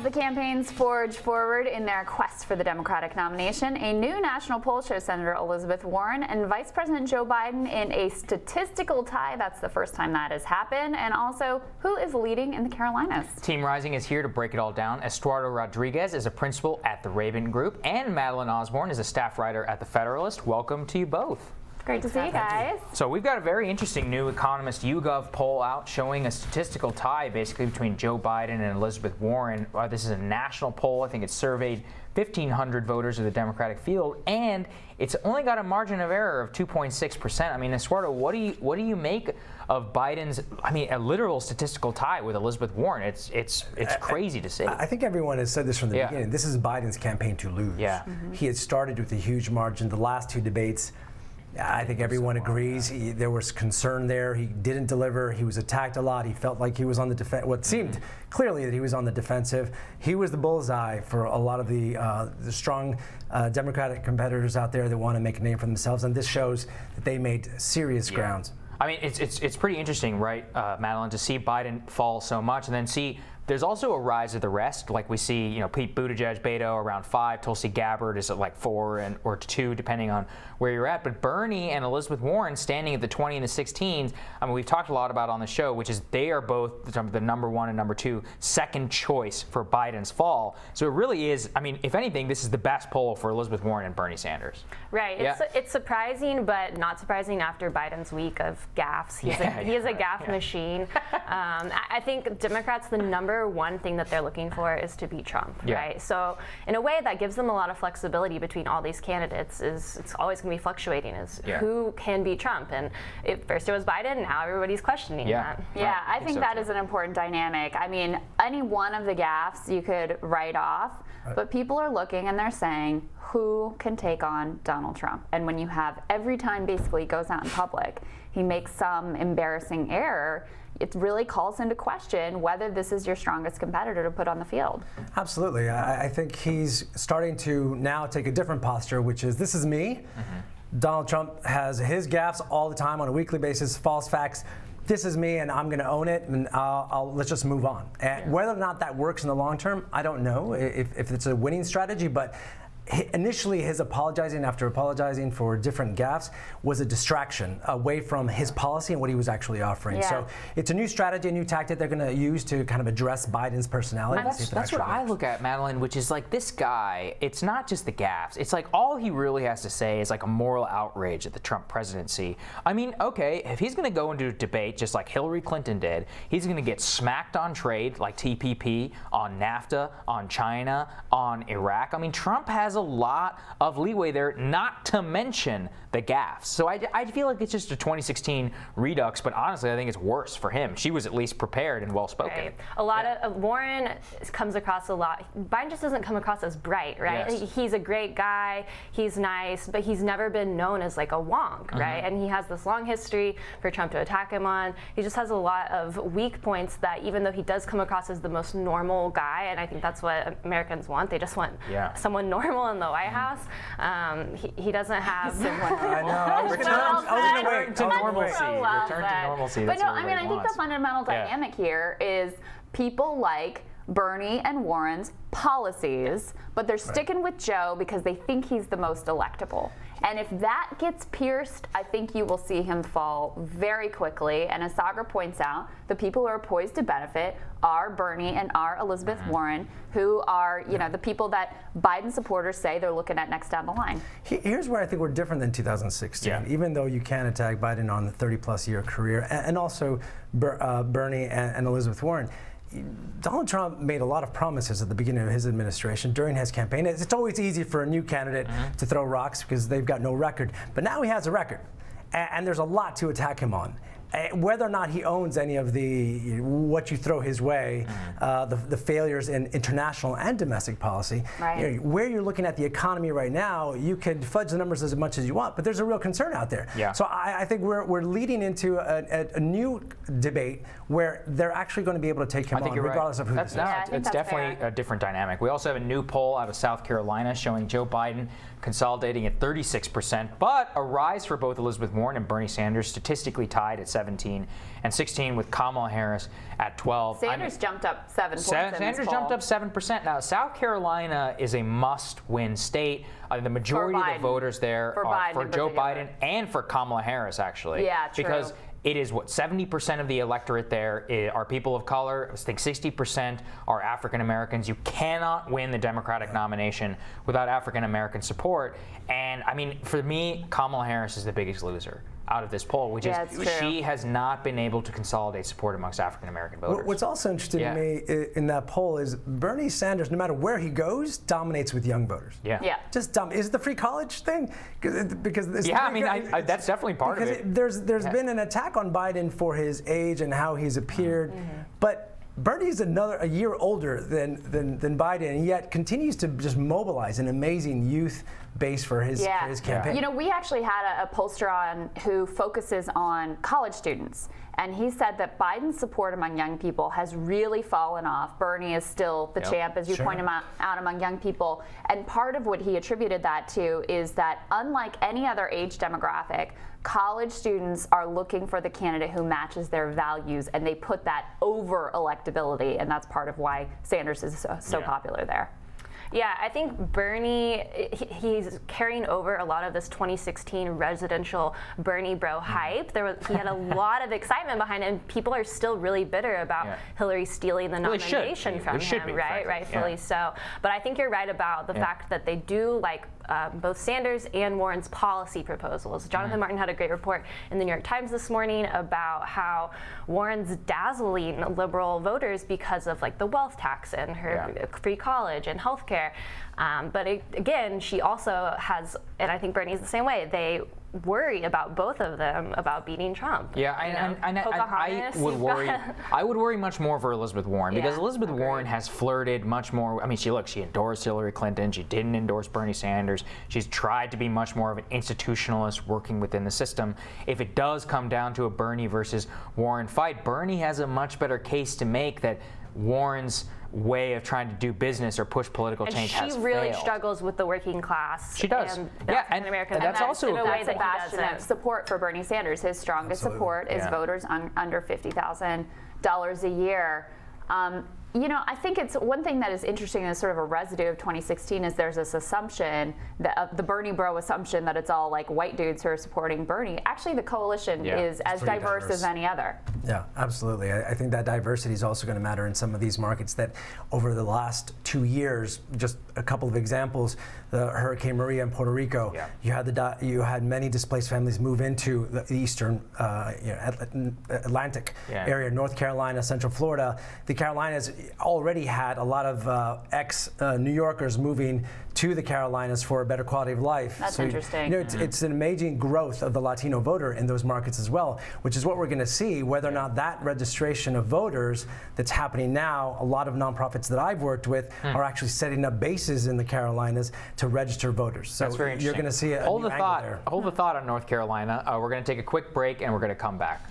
the campaigns forge forward in their quest for the Democratic nomination, a new national poll shows Senator Elizabeth Warren and Vice President Joe Biden in a statistical tie. That's the first time that has happened. And also, who is leading in the Carolinas? Team Rising is here to break it all down. Estuardo Rodriguez is a principal at the Raven Group, and Madeline Osborne is a staff writer at the Federalist. Welcome to you both. Great to see you guys. So we've got a very interesting new Economist YouGov poll out showing a statistical tie basically between Joe Biden and Elizabeth Warren. This is a national poll. I think it surveyed 1,500 voters of the Democratic field, and it's only got a margin of error of 2.6%. I mean, Estuardo, what do you make of Biden's, a literal statistical tie with Elizabeth Warren? It's crazy to see. I think everyone has said this from the beginning. This is Biden's campaign to lose. Yeah. He had started with a huge margin. The last two debates, I think everyone agrees. There was concern there. He didn't deliver. He was attacked a lot. He felt like he was on the defense. What seemed clearly that he was on the defensive. He was the bullseye for a lot of the strong Democratic competitors out there that want to make a name for themselves. And this shows that they made serious grounds. I mean, it's pretty interesting, right, Madeline, to see Biden fall so much and then see there's also a rise of the rest. Like we see, Pete Buttigieg, Beto around 5, Tulsi Gabbard is at like 4 or 2, depending on where you're at. But Bernie and Elizabeth Warren standing at the 20 and the 16s. I mean, we've talked a lot about on the show, which is they are both the number 1 and number 2 second choice for Biden's fall. So it really is. I mean, if anything, this is the best poll for Elizabeth Warren and Bernie Sanders. Right. It's surprising, but not surprising after Biden's week of gaffes. He is a gaffe machine. I think Democrats, the number one thing that they're looking for is to beat Trump, right? So in a way that gives them a lot of flexibility between all these candidates. It's always going to be fluctuating who can beat Trump. And first it was Biden, now everybody's questioning that. Yeah, I think that is an important dynamic. I mean, any one of the gaffes you could write off, but people are looking and they're saying, who can take on Donald Trump? And when you have every time basically he goes out in public, he makes some embarrassing error, it really calls into question whether this is your strongest competitor to put on the field. Absolutely. I think he's starting to now take a different posture, which is, this is me. Donald Trump has his gaffes all the time on a weekly basis, false facts. This is me, and I'm going to own it, and let's just move on. And whether or not that works in the long term, I don't know if it's a winning strategy, but initially his apologizing after apologizing for different gaffes was a distraction away from his policy and what he was actually offering. So it's a new strategy, a new tactic they're going to use to kind of address Biden's personality. That's what I look at, Madeline, which is like this guy, it's not just the gaffes. It's like all he really has to say is like a moral outrage at the Trump presidency. I mean, okay, if he's going to go into a debate just like Hillary Clinton did, he's going to get smacked on trade like TPP, on NAFTA, on China, on Iraq. I mean, Trump has a lot of leeway there, not to mention the gaffes. So I feel like it's just a 2016 redux, but honestly, I think it's worse for him. She was at least prepared and well-spoken. Right. A lot of Warren comes across a lot. Biden just doesn't come across as bright, right? Yes. He's a great guy. He's nice, but he's never been known as like a wonk, right? And he has this long history for Trump to attack him on. He just has a lot of weak points that even though he does come across as the most normal guy, and I think that's what Americans want, they just want someone normal in the White House. He doesn't have I know. I was going to wait. To normalcy. Return to normalcy. But no, I mean, I think the fundamental dynamic here is people like Bernie and Warren's policies, but they're sticking with Joe because they think he's the most electable. And if that gets pierced, I think you will see him fall very quickly. And as Sagar points out, the people who are poised to benefit are Bernie and are Elizabeth Warren, who are, the people that Biden supporters say they're looking at next down the line. Here's where I think we're different than 2016. Even though you can attack Biden on the 30-plus year career, and also Bernie and Elizabeth Warren, Donald Trump made a lot of promises at the beginning of his administration during his campaign. It's always easy for a new candidate to throw rocks because they've got no record. But now he has a record, and there's a lot to attack him on. Whether or not he owns any of what you throw his way, the failures in international and domestic policy, where you're looking at the economy right now, you could fudge the numbers as much as you want, but there's a real concern out there. So I think we're leading into a new debate where they're actually going to be able to take him on, regardless of who it's definitely a different dynamic. We also have a new poll out of South Carolina showing Joe Biden consolidating at 36%, but a rise for both Elizabeth Warren and Bernie Sanders, statistically tied at 17 and 16, with Kamala Harris at 12. Sanders jumped up 7 points. Sanders jumped up 7%. Now, South Carolina is a must-win state. The majority of the voters there are for Joe Biden and for Kamala Harris, actually. Yeah, true. Because it is 70% of the electorate there are people of color. I think 60% are African Americans. You cannot win the Democratic nomination without African American support. And I mean, for me, Kamala Harris is the biggest loser out of this poll, which is she has not been able to consolidate support amongst African American voters. What's also interesting to me in that poll is Bernie Sanders, no matter where he goes, dominates with young voters. Yeah. Just is it the free college thing? Because that's definitely part of it. There's been an attack on Biden for his age and how he's appeared, but Bernie's a year older than Biden, and yet continues to just mobilize an amazing youth base for his campaign. You know, we actually had a pollster on who focuses on college students, and he said that Biden's support among young people has really fallen off. Bernie is still the champ, as you point him out, among young people. And part of what he attributed that to is that unlike any other age demographic, college students are looking for the candidate who matches their values, and they put that over electability, and that's part of why Sanders is so popular there. Yeah, I think Bernie, he's carrying over a lot of this 2016 residential Bernie bro hype. He had a lot of excitement behind it, and people are still really bitter about Hillary stealing the nomination from him, right? Rightfully so. But I think you're right about the fact that they do like both Sanders and Warren's policy proposals. Jonathan Martin had a great report in the New York Times this morning about how Warren's dazzling liberal voters because of like the wealth tax and her free college and healthcare. But again, she also has, and I think Bernie's the same way, they worry about both of them about beating Trump. Yeah, I would worry much more for Elizabeth Warren, because Elizabeth Warren has flirted much more. I mean, she endorsed Hillary Clinton. She didn't endorse Bernie Sanders. She's tried to be much more of an institutionalist working within the system. If it does come down to a Bernie versus Warren fight, Bernie has a much better case to make that Warren's way of trying to do business or push political change has failed. She really struggles with the working class. She does. And that's also a way that bastion of support for Bernie Sanders. His strongest support is voters under $50,000 a year. You know, I think it's one thing that is interesting as sort of a residue of 2016 is there's this assumption, that the Bernie bro assumption, that it's all like white dudes who are supporting Bernie. Actually, the coalition is as diverse as any other. Yeah, absolutely. I think that diversity is also going to matter in some of these markets that over the last 2 years, just a couple of examples, the Hurricane Maria in Puerto Rico, you had many displaced families move into the eastern Atlantic area, North Carolina, Central Florida. The Carolinas already had a lot of ex-New Yorkers moving to the Carolinas for a better quality of life. That's interesting. You know, it's an amazing growth of the Latino voter in those markets as well, which is what we're going to see, whether or not that registration of voters that's happening now. A lot of nonprofits that I've worked with are actually setting up bases in the Carolinas to register voters. So that's very interesting. You're going to see Hold the thought on North Carolina. We're going to take a quick break and we're going to come back.